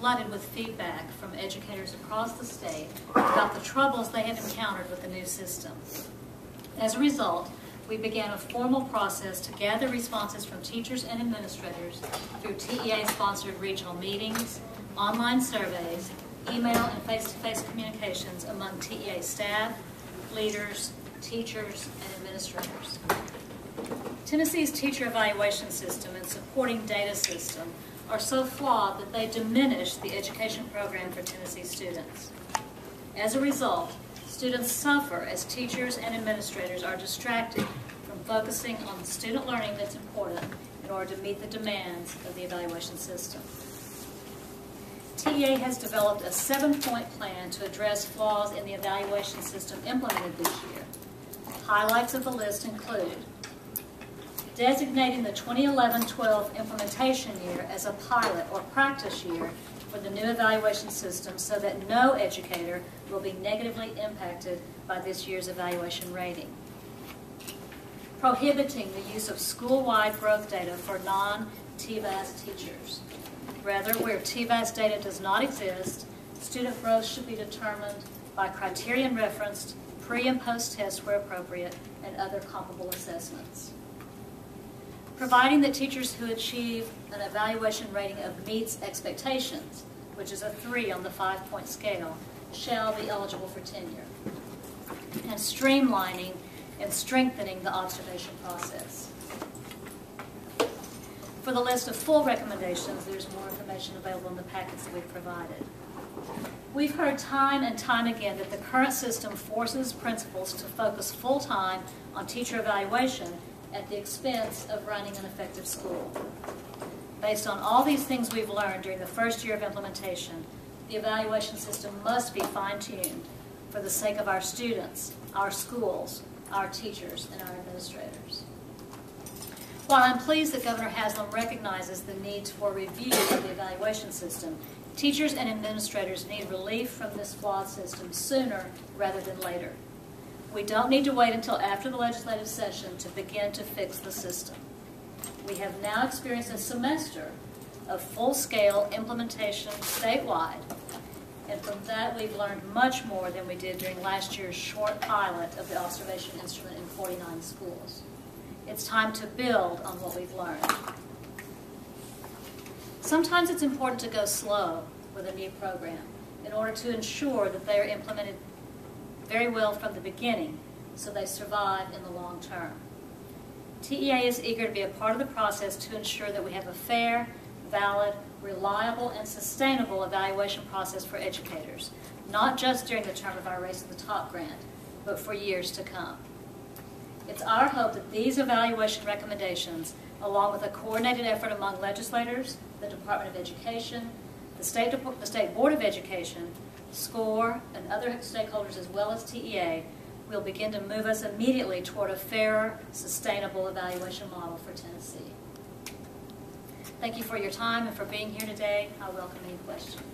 flooded with feedback from educators across the state about the troubles they had encountered with the new system. As a result, we began a formal process to gather responses from teachers and administrators through TEA-sponsored regional meetings, online surveys, email and face-to-face communications among TEA staff, leaders, teachers, and administrators. Tennessee's teacher evaluation system and supporting data system are so flawed that they diminish the education program for Tennessee students. As a result, students suffer as teachers and administrators are distracted from focusing on the student learning that's important in order to meet the demands of the evaluation system. TEA has developed a 7-point plan to address flaws in the evaluation system implemented this year. Highlights of the list include designating the 2011-12 implementation year as a pilot or practice year for the new evaluation system so that no educator will be negatively impacted by this year's evaluation rating. Prohibiting the use of school-wide growth data for non-TVAS teachers. Rather, where TVAS data does not exist, student growth should be determined by criterion referenced, pre- and post-tests where appropriate, and other comparable assessments. Providing that teachers who achieve an evaluation rating of meets expectations, which is a 3 on the 5-point scale, shall be eligible for tenure. And streamlining and strengthening the observation process. For the list of full recommendations, there's more information available in the packets that we've provided. We've heard time and time again that the current system forces principals to focus full-time on teacher evaluation at the expense of running an effective school. Based on all these things we've learned during the first year of implementation, the evaluation system must be fine-tuned for the sake of our students, our schools, our teachers, and our administrators. While I'm pleased that Governor Haslam recognizes the need for review of the evaluation system, teachers and administrators need relief from this flawed system sooner rather than later. We don't need to wait until after the legislative session to begin to fix the system. We have now experienced a semester of full-scale implementation statewide, and from that we've learned much more than we did during last year's short pilot of the observation instrument in 49 schools. It's time to build on what we've learned. Sometimes it's important to go slow with a new program in order to ensure that they are implemented very well from the beginning so they survive in the long term. TEA is eager to be a part of the process to ensure that we have a fair, valid, reliable, and sustainable evaluation process for educators, not just during the term of our Race to the Top grant, but for years to come. It's our hope that these evaluation recommendations, along with a coordinated effort among legislators, the Department of Education, the State Board of Education, SCORE, and other stakeholders as well as TEA, will begin to move us immediately toward a fairer, sustainable evaluation model for Tennessee. Thank you for your time and for being here today. I welcome any questions.